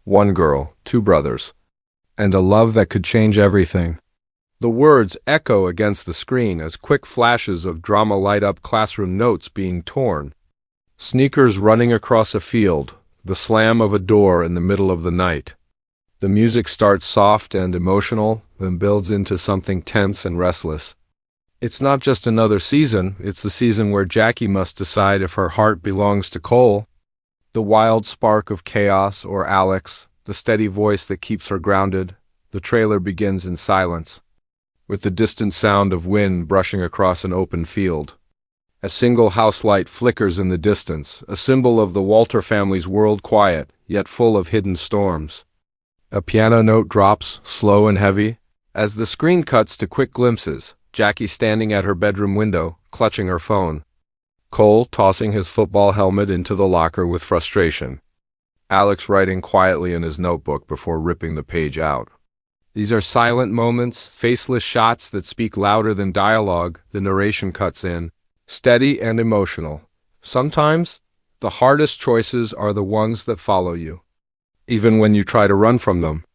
one girl, two brothers, and a love that could change everything. The words echo against the screen as quick flashes of drama light up classroom notes being torn. Sneakers running across a field, the slam of a door in the middle of the night. The music starts soft and emotional, then builds into something tense and restless. It's not just another season, it's the season where Jackie must decide if her heart belongs to Cole. The wild spark of chaos or Alex, the steady voice that keeps her grounded. The trailer begins in silence, with the distant sound of wind brushing across an open field. A single house light flickers in the distance, a symbol of the Walter family's world, quiet, yet full of hidden storms. A piano note drops, slow and heavy. As the screen cuts to quick glimpses, Jackie standing at her bedroom window, clutching her phone. Cole tossing his football helmet into the locker with frustration. Alex writing quietly in his notebook before ripping the page out. These are silent moments, faceless shots that speak louder than dialogue. The narration cuts in, steady and emotional. Sometimes, the hardest choices are the ones that follow you, even when you try to run from them.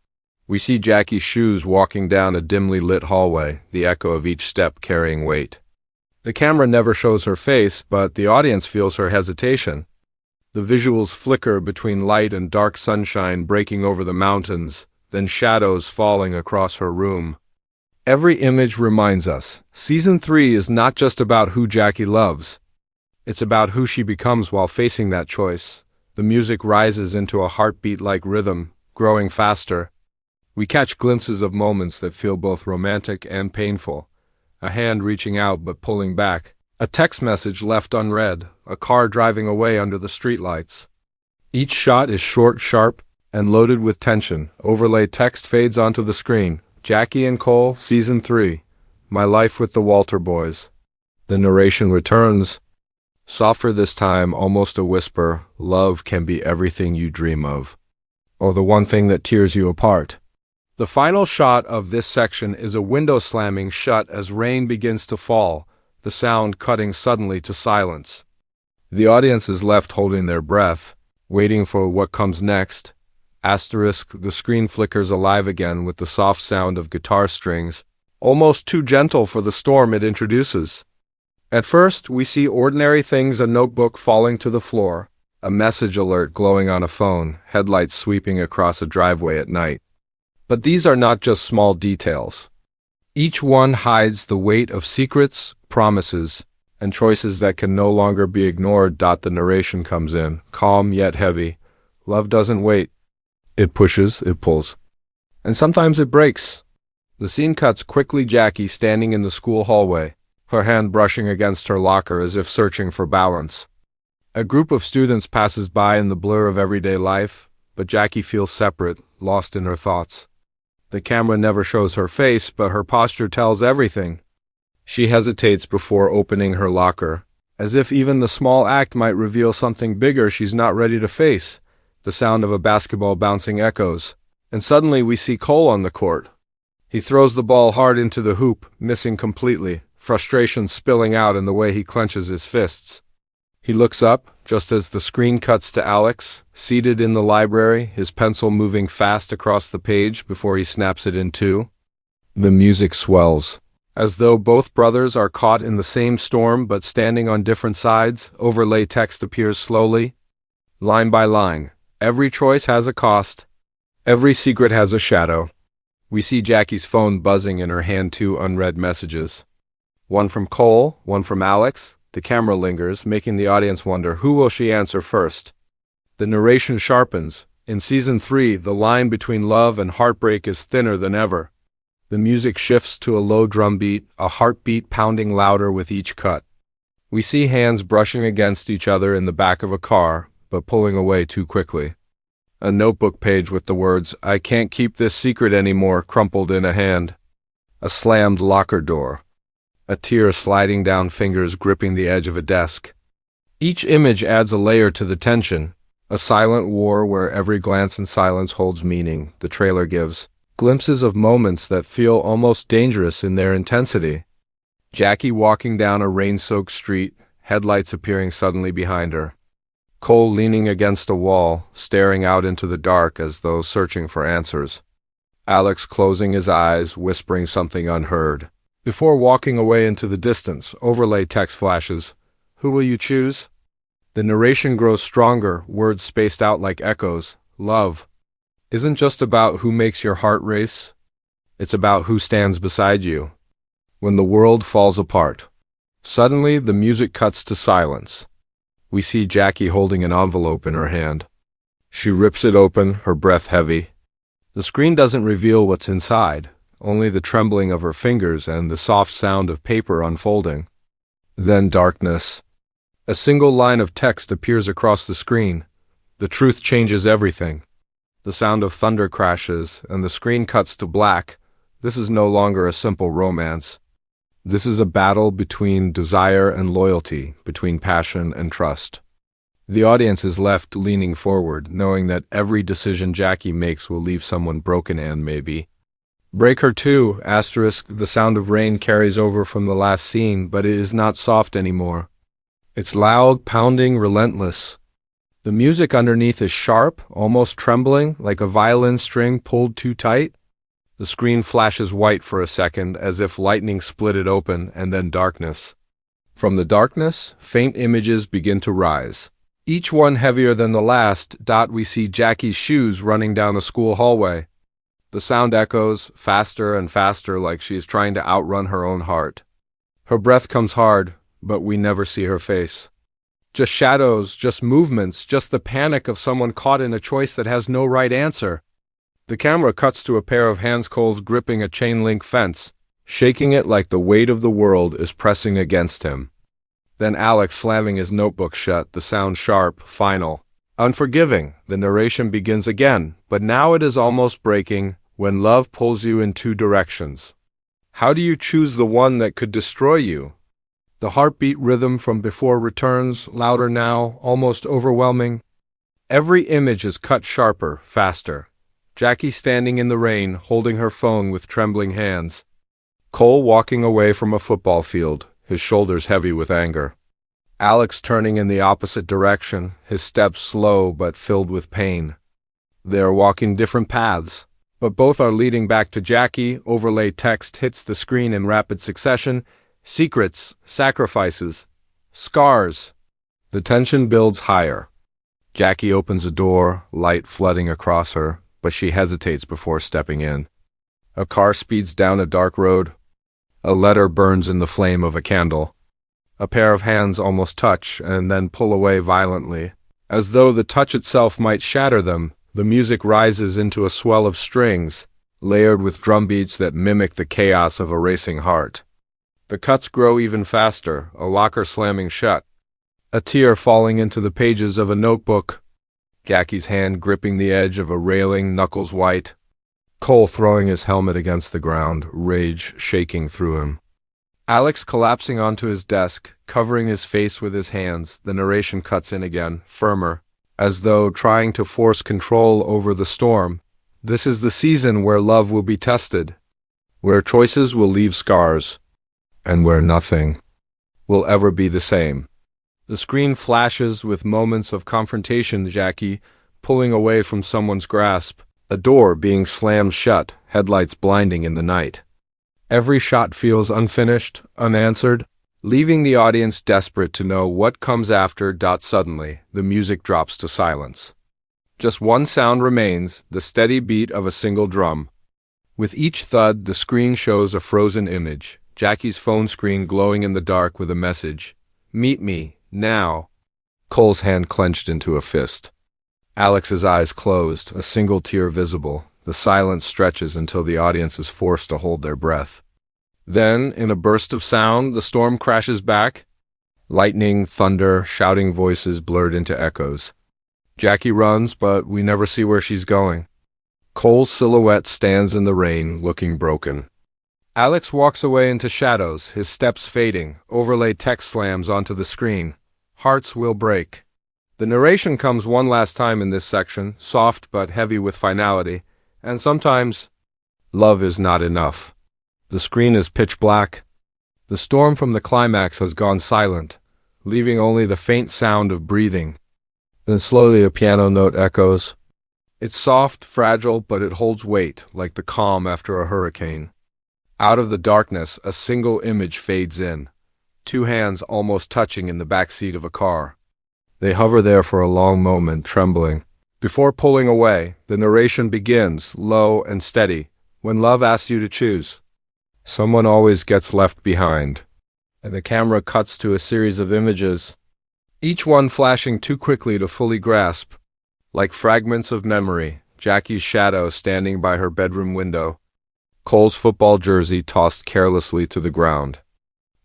We see Jackie's shoes walking down a dimly lit hallway, the echo of each step carrying weight. The camera never shows her face, but the audience feels her hesitation. The visuals flicker between light and dark sunshine breaking over the mountains, then shadows falling across her room. Every image reminds us, Season 3 is not just about who Jackie loves. It's about who she becomes while facing that choice. The music rises into a heartbeat-like rhythm, growing faster. We catch glimpses of moments that feel both romantic and painful. A hand reaching out but pulling back. A text message left unread. A car driving away under the streetlights. Each shot is short, sharp, and loaded with tension. Overlay text fades onto the screen. Jackie and Cole, Season 3. My life with the Walter boys. The narration returns. Softer this time, almost a whisper. Love can be everything you dream of, or the one thing that tears you apart. The final shot of this section is a window slamming shut as rain begins to fall, the sound cutting suddenly to silence. The audience is left holding their breath, waiting for what comes next. Asterisk, the screen flickers alive again with the soft sound of guitar strings, almost too gentle for the storm it introduces. At first, we see ordinary things: a notebook falling to the floor, a message alert glowing on a phone, headlights sweeping across a driveway at night. But these are not just small details. Each one hides the weight of secrets, promises, and choices that can no longer be ignored. The narration comes in, calm yet heavy. Love doesn't wait. It pushes, it pulls. And sometimes it breaks. The scene cuts quickly. Jackie standing in the school hallway, her hand brushing against her locker as if searching for balance. A group of students passes by in the blur of everyday life, but Jackie feels separate, lost in her thoughts. The camera never shows her face, but her posture tells everything. She hesitates before opening her locker, as if even the small act might reveal something bigger she's not ready to face. The sound of a basketball bouncing echoes, and suddenly we see Cole on the court. He throws the ball hard into the hoop, missing completely, frustration spilling out in the way he clenches his fists. He looks up, just as the screen cuts to Alex, seated in the library, his pencil moving fast across the page before he snaps it in two. The music swells, as though both brothers are caught in the same storm but standing on different sides. Overlay text appears slowly, line by line. Every choice has a cost. Every secret has a shadow. We see Jackie's phone buzzing in her hand, two unread messages. One from Cole, one from Alex. The camera lingers, making the audience wonder, who will she answer first? The narration sharpens. In Season 3, the line between love and heartbreak is thinner than ever. The music shifts to a low drum beat, a heartbeat pounding louder with each cut. We see hands brushing against each other in the back of a car, but pulling away too quickly. A notebook page with the words, "I can't keep this secret anymore," crumpled in a hand. A slammed locker door. A tear sliding down, fingers gripping the edge of a desk. Each image adds a layer to the tension, a silent war where every glance and silence holds meaning. The trailer gives glimpses of moments that feel almost dangerous in their intensity. Jackie walking down a rain-soaked street, headlights appearing suddenly behind her. Cole leaning against a wall, staring out into the dark as though searching for answers. Alex closing his eyes, whispering something unheard. Before walking away into the distance, overlay text flashes. Who will you choose? The narration grows stronger, words spaced out like echoes. Love isn't just about who makes your heart race. It's about who stands beside you when the world falls apart. Suddenly, the music cuts to silence. We see Jackie holding an envelope in her hand. She rips it open, her breath heavy. The screen doesn't reveal what's inside, only the trembling of her fingers and the soft sound of paper unfolding. Then darkness. A single line of text appears across the screen. The truth changes everything. The sound of thunder crashes, and the screen cuts to black. This is no longer a simple romance. This is a battle between desire and loyalty, between passion and trust. The audience is left leaning forward, knowing that every decision Jackie makes will leave someone broken and maybe. Break her too, asterisk, the sound of rain carries over from the last scene, but it is not soft anymore. It's loud, pounding, relentless. The music underneath is sharp, almost trembling, like a violin string pulled too tight. The screen flashes white for a second, as if lightning split it open, and then darkness. From the darkness, faint images begin to rise. Each one heavier than the last. We see Jackie's shoes running down the school hallway. The sound echoes, faster and faster, like she is trying to outrun her own heart. Her breath comes hard, but we never see her face. Just shadows, just movements, just the panic of someone caught in a choice that has no right answer. The camera cuts to a pair of hands Cole's gripping a chain-link fence, shaking it like the weight of the world is pressing against him. Then Alex slamming his notebook shut, the sound sharp, final. Unforgiving, the narration begins again, but now it is almost breaking when love pulls you in two directions. How do you choose the one that could destroy you? The heartbeat rhythm from before returns, louder now, almost overwhelming. Every image is cut sharper, faster. Jackie standing in the rain, holding her phone with trembling hands. Cole walking away from a football field, his shoulders heavy with anger. Alex turning in the opposite direction, his steps slow but filled with pain. They are walking different paths, but both are leading back to Jackie. Overlay text hits the screen in rapid succession. Secrets, sacrifices, scars. The tension builds higher. Jackie opens a door, light flooding across her, but she hesitates before stepping in. A car speeds down a dark road. A letter burns in the flame of a candle. A pair of hands almost touch and then pull away violently. As though the touch itself might shatter them, the music rises into a swell of strings, layered with drum beats that mimic the chaos of a racing heart. The cuts grow even faster, a locker slamming shut. A tear falling into the pages of a notebook. Jackie's hand gripping the edge of a railing, knuckles white. Cole throwing his helmet against the ground, rage shaking through him. Alex collapsing onto his desk, covering his face with his hands. The narration cuts in again, firmer, as though trying to force control over the storm. This is the season where love will be tested, where choices will leave scars, and where nothing will ever be the same. The screen flashes with moments of confrontation, Jackie pulling away from someone's grasp, a door being slammed shut, headlights blinding in the night. Every shot feels unfinished, unanswered, leaving the audience desperate to know what comes after. Suddenly, the music drops to silence. Just one sound remains, the steady beat of a single drum. With each thud, the screen shows a frozen image. Jackie's phone screen glowing in the dark with a message. Meet me, now. Cole's hand clenched into a fist. Alex's eyes closed, a single tear visible. The silence stretches until the audience is forced to hold their breath. Then, in a burst of sound, the storm crashes back. Lightning, thunder, shouting voices blurred into echoes. Jackie runs, but we never see where she's going. Cole's silhouette stands in the rain, looking broken. Alex walks away into shadows, his steps fading. Overlay text slams onto the screen. Hearts will break. The narration comes one last time in this section, soft but heavy with finality, and sometimes, love is not enough. The screen is pitch black. The storm from the climax has gone silent, leaving only the faint sound of breathing. Then slowly a piano note echoes. It's soft, fragile, but it holds weight, like the calm after a hurricane. Out of the darkness, a single image fades in, two hands almost touching in the back seat of a car. They hover there for a long moment, trembling. Before pulling away, the narration begins, low and steady, when love asks you to choose. Someone always gets left behind, and the camera cuts to a series of images, each one flashing too quickly to fully grasp. Like fragments of memory, Jackie's shadow standing by her bedroom window, Cole's football jersey tossed carelessly to the ground,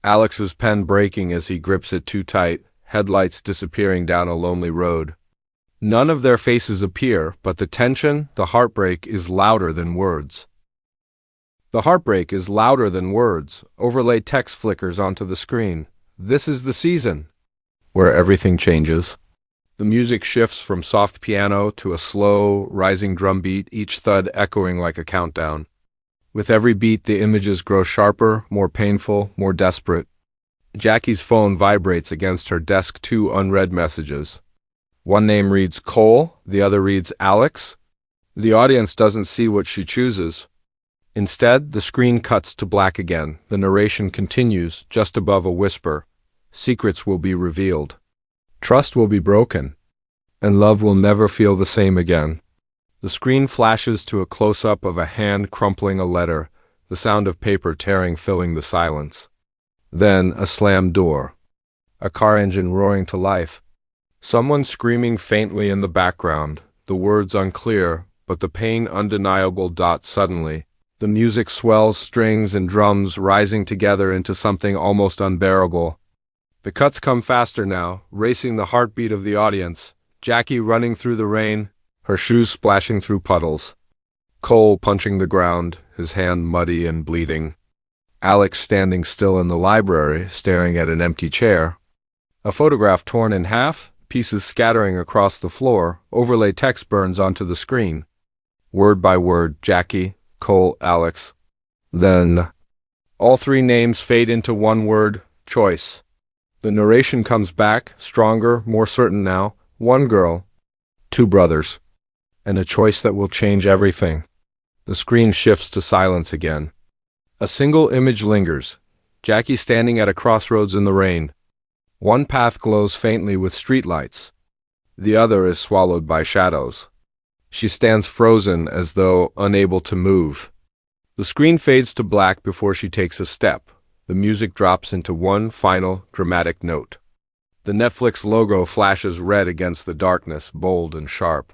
Alex's pen breaking as he grips it too tight, headlights disappearing down a lonely road. None of their faces appear, but the tension, the heartbreak, is louder than words. The heartbreak is louder than words. Overlay text flickers onto the screen. This is the season where everything changes. The music shifts from soft piano to a slow, rising drum beat, each thud echoing like a countdown. With every beat, the images grow sharper, more painful, more desperate. Jackie's phone vibrates against her desk, two unread messages. One name reads Cole, the other reads Alex. The audience doesn't see what she chooses. Instead, the screen cuts to black again. The narration continues, just above a whisper. Secrets will be revealed. Trust will be broken. And love will never feel the same again. The screen flashes to a close-up of a hand crumpling a letter, the sound of paper tearing filling the silence. Then a slammed door. A car engine roaring to life. Someone screaming faintly in the background, the words unclear, but the pain undeniable. Suddenly, the music swells, strings and drums rising together into something almost unbearable. The cuts come faster now, racing the heartbeat of the audience. Jackie running through the rain, her shoes splashing through puddles. Cole punching the ground, his hand muddy and bleeding. Alex standing still in the library, staring at an empty chair. A photograph torn in half, pieces scattering across the floor, overlay text burns onto the screen. Word by word, Jackie, Cole, Alex. Then, all three names fade into one word, choice. The narration comes back, stronger, more certain now. One girl, two brothers, and a choice that will change everything. The screen shifts to silence again. A single image lingers, Jackie standing at a crossroads in the rain. One path glows faintly with streetlights. The other is swallowed by shadows. She stands frozen as though unable to move. The screen fades to black before she takes a step. The music drops into one final, dramatic note. The Netflix logo flashes red against the darkness, bold and sharp.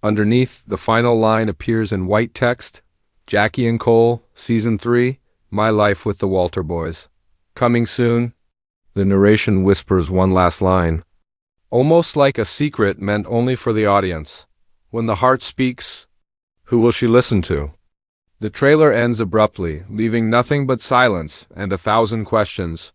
Underneath, the final line appears in white text, Jackie and Cole, Season 3, My Life with the Walter Boys. Coming soon. The narration whispers one last line, almost like a secret meant only for the audience. When the heart speaks, who will she listen to? The trailer ends abruptly, leaving nothing but silence and 1,000 questions.